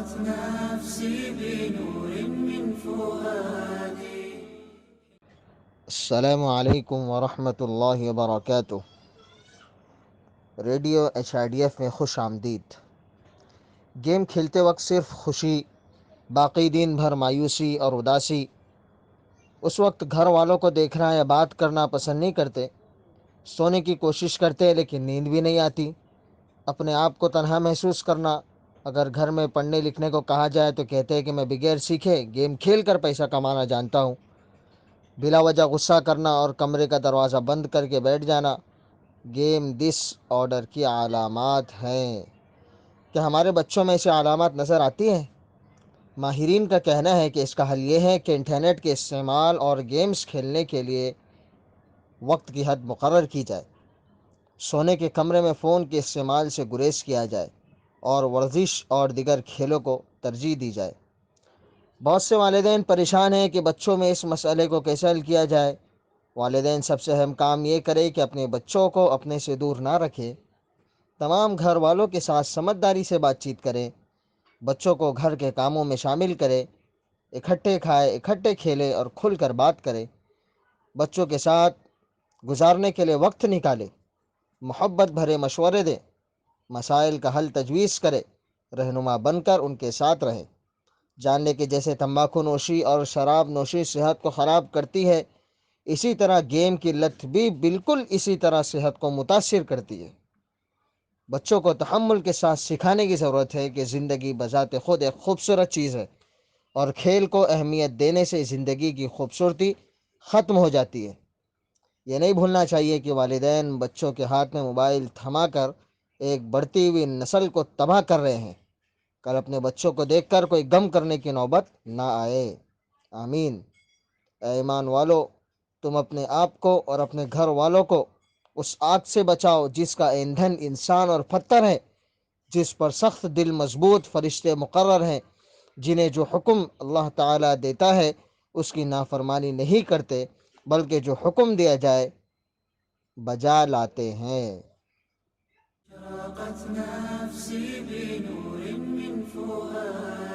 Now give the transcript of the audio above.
نفسي بنور من فؤادي. السلام علیکم ورحمۃ اللہ وبرکاتہ. ریڈیو HIDF میں خوش آمدید. گیم کھیلتے وقت صرف خوشی، باقی دن بھر مایوسی اور اداسی. اس وقت گھر والوں کو دیکھنا یا بات کرنا پسند نہیں کرتے. سونے کی کوشش کرتے لیکن نیند بھی نہیں آتی. اپنے آپ کو تنہا محسوس کرنا. اگر گھر میں پڑھنے لکھنے کو کہا جائے تو کہتے ہیں کہ میں بغیر سیکھے گیم کھیل کر پیسہ کمانا جانتا ہوں. بلا وجہ غصہ کرنا اور کمرے کا دروازہ بند کر کے بیٹھ جانا گیم ڈس آرڈر کی علامات ہیں. کیا ہمارے بچوں میں ایسی علامات نظر آتی ہیں؟ ماہرین کا کہنا ہے کہ اس کا حل یہ ہے کہ انٹرنیٹ کے استعمال اور گیمز کھیلنے کے لیے وقت کی حد مقرر کی جائے. سونے کے کمرے میں فون کے استعمال سے گریز کیا جائے اور ورزش اور دیگر کھیلوں کو ترجیح دی جائے. بہت سے والدین پریشان ہیں کہ بچوں میں اس مسئلے کو کیسے حل کیا جائے. والدین سب سے اہم کام یہ کرے کہ اپنے بچوں کو اپنے سے دور نہ رکھے. تمام گھر والوں کے ساتھ سمجھداری سے بات چیت کرے. بچوں کو گھر کے کاموں میں شامل کرے. اکٹھے کھائے، اکٹھے کھیلے اور کھل کر بات کرے. بچوں کے ساتھ گزارنے کے لیے وقت نکالے. محبت بھرے مشورے دے. مسائل کا حل تجویز کرے. رہنما بن کر ان کے ساتھ رہے. جان لے کہ جیسے تمباکو نوشی اور شراب نوشی صحت کو خراب کرتی ہے، اسی طرح گیم کی لت بھی بالکل اسی طرح صحت کو متاثر کرتی ہے. بچوں کو تحمل کے ساتھ سکھانے کی ضرورت ہے کہ زندگی بذات خود ایک خوبصورت چیز ہے اور کھیل کو اہمیت دینے سے زندگی کی خوبصورتی ختم ہو جاتی ہے. یہ نہیں بھولنا چاہیے کہ والدین بچوں کے ہاتھ میں موبائل تھما کر ایک بڑھتی ہوئی نسل کو تباہ کر رہے ہیں. کل اپنے بچوں کو دیکھ کر کوئی غم کرنے کی نوبت نہ آئے. آمین. اے ایمان والو، تم اپنے آپ کو اور اپنے گھر والوں کو اس آگ سے بچاؤ جس کا ایندھن انسان اور پتھر ہے، جس پر سخت دل مضبوط فرشتے مقرر ہیں، جنہیں جو حکم اللہ تعالیٰ دیتا ہے اس کی نافرمانی نہیں کرتے بلکہ جو حکم دیا جائے بجا لاتے ہیں. نفسي بنور من فؤادي.